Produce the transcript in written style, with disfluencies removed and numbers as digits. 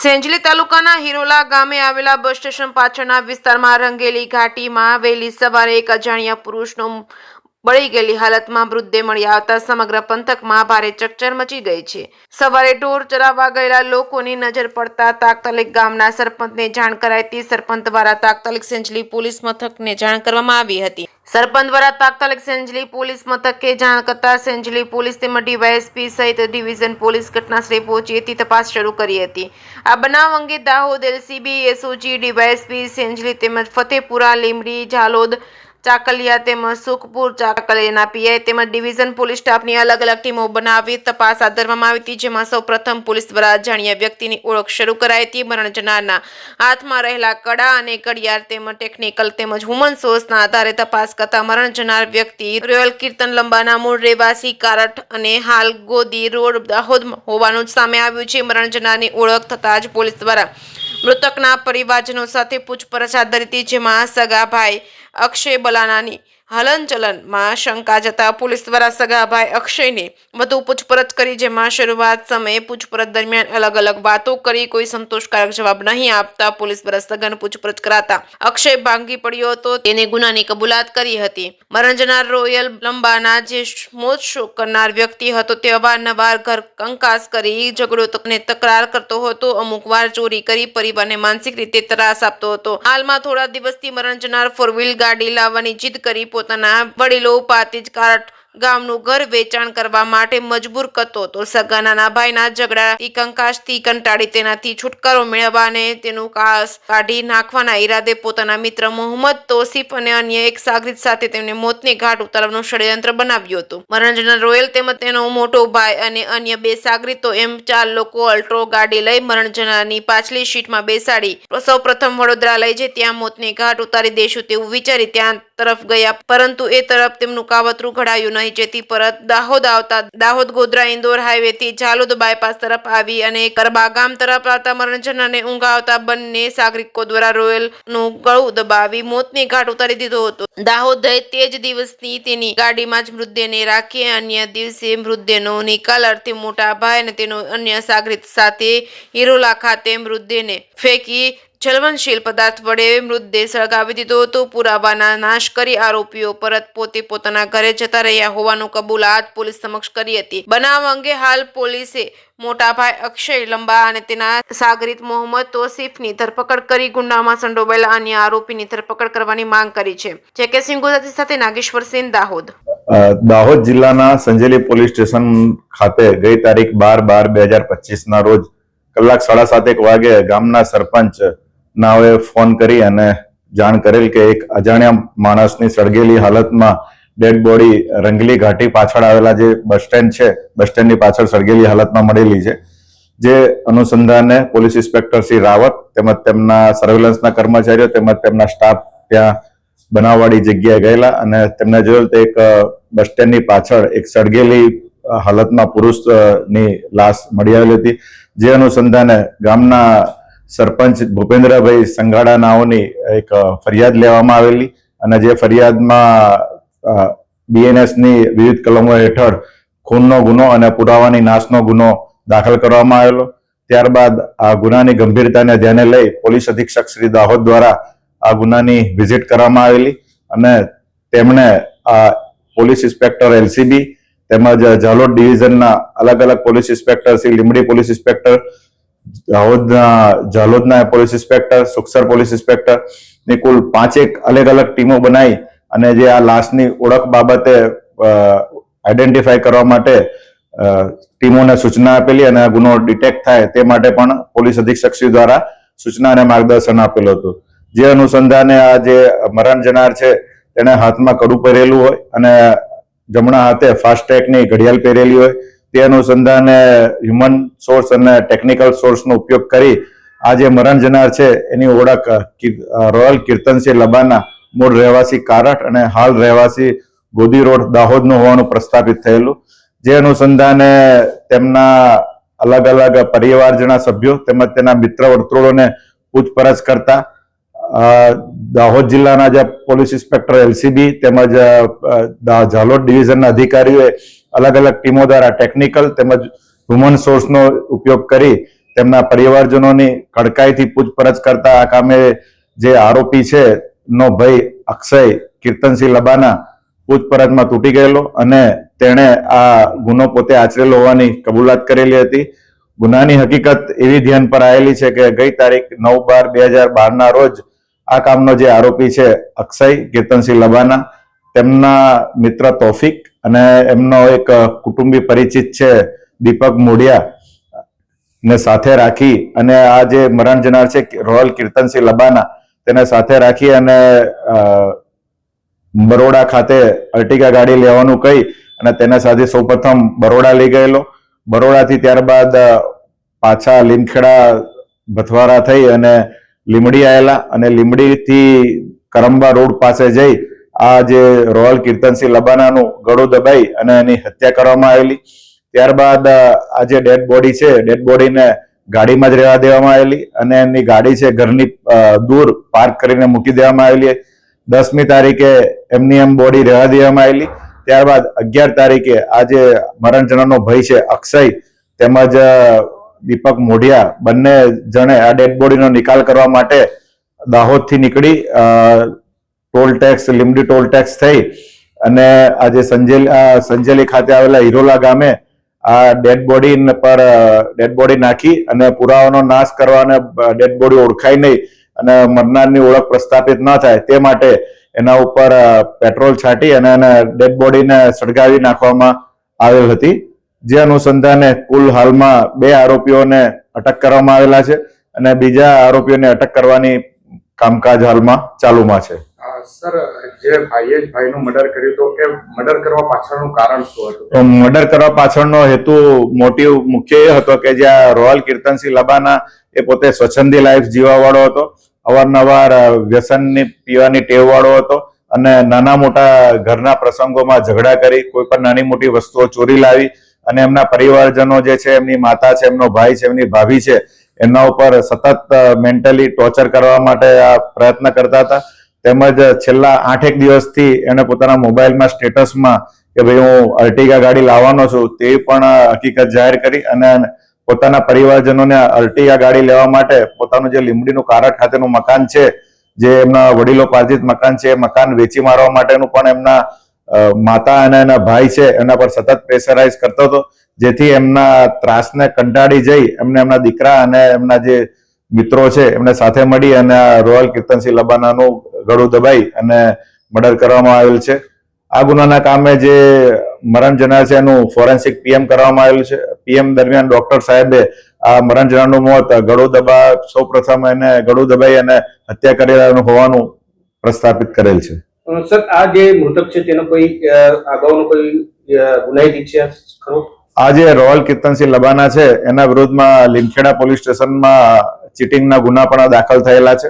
સેંજલી તાલુકાના હિરોલા ગામે આવેલા બસ સ્ટેશન પાછળના વિસ્તારમાં રંગેલી ઘાટીમાં વહેલી સવારે એક અજાણ્યા પુરુષનો બળી ગયેલી હાલતમાં મૃતદેહ મળી આવતા સમગ્ર પંથકમાં ભારે ચકચાર મચી ગઈ છે. સવારે ઢોર ચરાવવા ગયેલા લોકોની નજર પડતા તાત્કાલિક ગામના સરપંચને જાણ કરાઈ. સરપંચ દ્વારા તાત્કાલિક સેંજલી પોલીસ મથકને જાણ કરવામાં આવી હતી. સરપંચ દ્વારા તાત્કાલિક સેંજલી પોલીસ મથકે જાણ કરતા સેંજલી પોલીસ તેમજ ડીવાયએસપી સહિત ડિવિઝન પોલીસ ઘટનાસ્થળે પહોંચી હતી તપાસ શરૂ કરી હતી. આ બનાવ અંગે દાહોદ એલસીબી, એસઓજી, ડીવાયએસપી સેંજલી તેમજ ફતેપુરા, લીંબડી, ઝાલોદ, ચાકલિયા તેમજ સુખપુર ચાકલિયાના પીઆઈ તેમજ ડિવિઝન પોલીસ સ્ટાફની અલગ અલગ ટીમો બનાવી તપાસ હાથ ધરવામાં આવી હતી. જેમાં સૌ પ્રથમ પોલીસ દ્વારા અજાણ્યા વ્યક્તિની ઓળખ શરૂ કરાઈ હતી. મરણ જનારના હાથમાં રહેલા કડા અને ઘડિયાળ તેમજ ટેકનિકલ તેમજ હ્યુમન સોર્સના આધારે તપાસ કરતા મરણ જનાર વ્યક્તિ રોયલ કીર્તન લંબાના મૂળ રહેવાસી કારઠ અને હાલ ગોદી રોડ દાહોદ હોવાનું સામે આવ્યું છે. મરણ જનારની ઓળખ થતાં જ પોલીસ દ્વારા મૃતકના પરિવારજનો સાથે પૂછપરછ હાથ ધરી હતી. જેમાં સગા ભાઈ અક્ષય બલાનાની હલનચલનમાં શંકા જતા પોલીસ દ્વારા સગા ભાઈ અક્ષયને વધુ પૂછપરછ કરી. જેમાં શરૂઆત સમયે પૂછપરછ દરમિયાન અલગ અલગ વાતો કરી કોઈ સંતોષકારક જવાબ નહીં આપતા પોલીસ દ્વારા સઘન પૂછપરછ કરાતા અક્ષય ભાંગી પડ્યો હતો. તેને ગુનાની કબૂલાત કરી હતી. મરણ જનાર રોયલ લંબાના જે મોત શોક કરનાર વ્યક્તિ હતો તે અવારનવાર ઘર કંકાસ કરી ઝઘડો અને તકરાર કરતો હતો. અમુક વાર ચોરી કરી પરિવારને માનસિક રીતે ત્રાસ આપતો હતો. હાલમાં થોડા દિવસથી મરણ જનાર ફોર વ્હીલ ગાડી લાવવાની જીદ કરી પોતાના વડીલો પાસેથી જ કારઠ ગામનું ઘર વેચાણ કરવા માટે મજબૂર કરતો હતો. સગા નાના ભાઈના ઝઘડાથી કંકાસથી કંટાળી તેનાથી છુટકારો મેળવવા અને તેનું કાસ કાઢી નાખવાના ઈરાદે પોતાના મિત્ર મોહમ્મદ તોસીફ અને અન્ય એક સાગરીત સાથે તેમને મોતને ઘાટ ઉતારવાનું ષડયંત્ર બનાવ્યું હતું. મરણ જનાર રોયલ તેમજ તેનો મોટો ભાઈ અને અન્ય બે સાગરીતો એમ 4 લોકો અલ્ટ્રો ગાડી લઈ મરણ જનારની પાછલી સીટમાં બેસાડી સૌ પ્રથમ વડોદરા લઈ જઈ ત્યાં મોતને ઘાટ ઉતારી દેશું તેવું વિચારી ત્યાં તરફ ગયા. પરંતુ એ તરફ તેમનું કાવતરું ઘડાયું નહીં. જેથી પરત દાહોદ આવતા દાહોદ ગોધરા ઇન્દોર હાઈવે થી ઝાલોદ બાયપાસ તરફ આવી અને કરબા ગામ તરફ આવતા મરણ જનારને ઊંઘ આવતા બંને સાગરિકો દ્વારા રોયલ નું ગળું દબાવી મોતને ઘાટ ઉતારી દીધો હતો. દાહોદ તે જ દિવસની તેની ગાડીમાં જ મૃતદેહને રાખી અન્ય દિવસે મૃતદેહનો નિકાલ અર્થે મોટા ભાઈ અને તેનો અન્ય સાગરિત સાથે હિરોલા ખાતે મૃતદેહને ફેંકી જ્વલનશીલ પદાર્થ વડે મૃતદેહ સળગાવી દીધો હતો. પુરાવાના નાશ કરી આરોપીઓ પરત પોતે પોતાના ઘરે જતા રહ્યા હોવાનું કબૂલાત પોલીસ સમક્ષ કરી હતી. બનાવ અંગે હાલ પોલીસે મોટા ભાઈ અક્ષય લંબા અને તેના સાગરીત મોહમ્મદ તોસીફની ધરપકડ કરી ગુનામાં સંડોવાયેલા અન્ય આરોપીની ધરપકડ કરવાની માંગ કરી છે. જેકે સિંહ ગુજરાતી સાથે નાગેશ્વર સેન, દાહોદ. દાહોદ જિલ્લાના સંજેલી પોલીસ સ્ટેશન ખાતે ગઈ તારીખ 12/12/2025 ના રોજ કલાક 7:30 વાગે ગામના સરપંચ નાઓએ ફોન કરી અને જાણ કરેલ કે એક અજાણ્યા માણસની સળગેલી હાલતમાં ડેડ બોડી રંગલી ઘાટી પાછળ આવેલા જે બસ સ્ટેન્ડ છે બસ સ્ટેન્ડની પાછળ સળગેલી હાલતમાં મળેલી છે. જે અનુસંધાને પોલીસ ઇન્સ્પેક્ટર શ્રી રાવત તેમજ તેમના સર્વેલન્સના કર્મચારીઓ તેમજ તેમના સ્ટાફ ત્યાં બનાવવાળી જગ્યાએ ગયેલા અને તેમને જોયેલ તો એક બસ સ્ટેન્ડની પાછળ એક સળગેલી હાલતમાં પુરુષની લાશ મળી આવેલી હતી. જે અનુસંધાને ગામના સરપંચ ભૂપેન્દ્રભાઈ સંઘાડા નાઓની એક ફરિયાદ લેવામાં આવેલી અને જે ફરિયાદમાં બીએનએસની વિવિધ કલમો હેઠળ ખૂનનો ગુનો અને પુરાવાની નાશનો ગુનો દાખલ કરવામાં આવેલો. ત્યારબાદ આ ગુનાની ગંભીરતાને ધ્યાને લઈ પોલીસ અધિક્ષક શ્રી દાહોદ દ્વારા આ ગુનાની વિઝિટ કરવામાં આવેલી અને તેમણે આ પોલીસ ઇન્સ્પેક્ટર એલસીબી તેમજ ઝાલોદ ડિવિઝનના અલગ અલગ police inspector Shri Limbdi police inspector, ઝાલોદના police inspector, Sukhsar police inspector ની કુલ 5 અલગ અલગ ટીમો બનાવી અને જે આ લાશની ઓળખ બાબતે આઈડેન્ટિફાઈ કરવા માટે ટીમોને સૂચના આપેલી અને આ ગુનો ડિટેક્ટ થાય તે માટે પણ પોલીસ અધિક્ષક શ્રી દ્વારા સૂચના અને માર્ગદર્શન આપેલું હતું. જે અનુસંધાને આ જે મરણ જનાર છે તેને હાથમાં કડું પહેરેલું હોય અને જમણા હાથે ફાસ્ટ્રેગની ઘડિયાળ પહેરેલી હોય. તે અનુસંધાને હ્યુમન સોર્સ અને ટેકનિકલ સોર્સનો ઉપયોગ કરી આ જે મરણ જનાર છે એની ઓળખ રોયલ કીર્તનસિંહ લબાના મૂળ રહેવાસી કારઠ અને હાલ રહેવાસી ગોદી રોડ દાહોદનું હોવાનું પ્રસ્થાપિત થયેલું. જે અનુસંધાને તેમના અલગ અલગ પરિવારજના સભ્યો તેમજ તેના મિત્ર વર્તુળોને પૂછપરછ કરતા દાહોદ જિલ્લાના જે પોલીસ ઇન્સ્પેક્ટર એલસીબી તેમજ ઝાલોદ ડિવિઝનના અધિકારીઓએ અલગ અલગ ટીમો દ્વારા ટેકનિકલ તેમજ હ્યુમન સોર્સનો ઉપયોગ કરી તેમના પરિવારજનોની કડકાઈથી પૂછપરછ કરતા આ કામે જે આરોપી છે નો ભાઈ અક્ષય કીર્તનસિંહ લબાના પૂછપરછમાં તૂટી ગયેલો અને તેણે આ ગુનો પોતે આચરેલો હોવાની કબૂલાત કરેલી હતી. ગુનાની હકીકત એવી ધ્યાન પર આવેલી છે કે ગઈ તારીખ 9/12/2012 ના રોજ આ કામનો જે આરોપી છે અક્ષય કીર્તનસિંહ લબાના, તેમના મિત્ર તોફિક અને એમનો એક કુટુંબી પરિચિત છે દીપક મોડિયા ને સાથે રાખી અને આ જે મરણ જનાર છે રોયલ કીર્તનસિંહ લબાના, તેને સાથે રાખી અને બરોડા ખાતે અર્ટિગા ગાડી લેવાનું કહી અને તેના સાથે સૌપ્રથમ બરોડા લઈ ગયેલો. બરોડાથી ત્યારબાદ પાછા લીમખેડા ભથવારા થઈ અને લીમડી આવેલા અને લીમડીથી કરંબા રોડ પાસે જઈ આ જે રોયલ કીર્તનસિંહ લબાનાનું ગળું દબાઈ અને એની હત્યા કરવામાં આવેલી. ત્યારબાદ આ જે ડેડ બોડી છે, ડેડ બોડીને ગાડીમાં જ રહેવા દેવામાં આવેલી અને એની ગાડી છે ઘરની દૂર પાર્ક કરીને મૂકી દેવામાં આવેલી. 10મી તારીખે એમની એમ બોડી રહેવા દેવામાં આવેલી. ત્યારબાદ 11 તારીખે આ જે મરણ જનારનો ભાઈ છે અક્ષય તેમજ દીપક મોઢિયા બંને જણે આ ડેડ બોડીનો નિકાલ કરવા માટે દાહોદથી નીકળી toll tax Limdi toll tax થઈ અને આજે સંજેલી ખાતે આવેલા હિરોલા ગામે આ ડેડ બોડી નાખી અને પુરાવાનો નાશ કરવા અને ડેડ બોડી ઓળખાય નહીં અને મરનારની ઓળખ પ્રસ્થાપિત ન થાય તે માટે એના ઉપર પેટ્રોલ છાંટી અને ડેડ બોડીને સળગાવી નાખવામાં આવેલ હતી. જે અનુસંધાને કુલ હાલમાં 2 આરોપીઓને અટક કરવામાં આવેલા છે અને બીજા આરોપીઓને અટક કરવાની કામકાજ હાલમાં ચાલુમાં છે. સર, જે ભાઈનું મર્ડર કર્યું તો એ મર્ડર કરવા પાછળનું કારણ શું હતું? મર્ડર કરવા પાછળનો હેતુ મુખ્ય એ હતો કે જ્યાં રોયલ કીર્તનસિંહ લબાના એ પોતે સ્વચ્છંદી લાઈફ જીવવા વાળો હતો, અવારનવાર વ્યસનની પીવાની ટેવ વાળો હતો અને નાના મોટા ઘરના પ્રસંગોમાં ઝઘડા કરી કોઈ પણ નાની મોટી વસ્તુઓ ચોરી લાવી અને એમના પરિવારજનો જે છે, એમની માતા છે, એમનો ભાઈ છે, એમની ભાભી છે, એમના ઉપર સતત મેન્ટલી ટોર્ચર કરવા માટે આ પ્રયત્ન કરતા હતા. તેમજ છેલ્લા 8-1 દિવસથી એને પોતાના મોબાઈલમાં સ્ટેટસમાં કે ભાઈ હું અર્ટિગા ગાડી લાવવાનો છું તે પણ હકીકત જાહેર કરી અને પોતાના પરિવારજનોને અર્ટિગા ગાડી લેવા માટે પોતાનું જે લીમડીનું કારટ ખાતેનું મકાન છે, જે એમના વડીલો પાર્જિત મકાન છે, એ મકાન વેચી મારવા માટેનું પણ એમના માતા અને એના ભાઈ છે એના પર સતત પ્રેશરાઇઝ કરતો હતો, જેથી એમના ત્રાસને કંટાળી જઈ એમને એમના દીકરા અને એમના જે મિત્રો છે એમને સાથે મળી અને રોયલ કીર્તનસિંહ લબાનાનું ગળું દબાઈ અને મર્ડર કરવામાં આવેલ છે. આ ગુનાના કામે જે મરણ જનાર છે એનું ફોરેન્સિક પીએમ કરવામાં આવેલું છે. પીએમ દરમિયાન ડોક્ટર સાહેબે આ મરણ જનારનું મોત સૌપ્રથમ એને ગળું દબાઈ અને હત્યા કરેલા હોવાનું પ્રસ્થાપિત કરેલ છે. સર, આ જે મૃતક છે તેનો કોઈ અગાઉનો કોઈ ગુનાહિત ઇતિહાસ ખરો? આ જે રોયલ કીર્તનસિંહ લબાના છે એના વિરુદ્ધમાં લીમખેડા પોલીસ સ્ટેશનમાં ચીટિંગના ગુના પણ દાખલ થયેલા છે.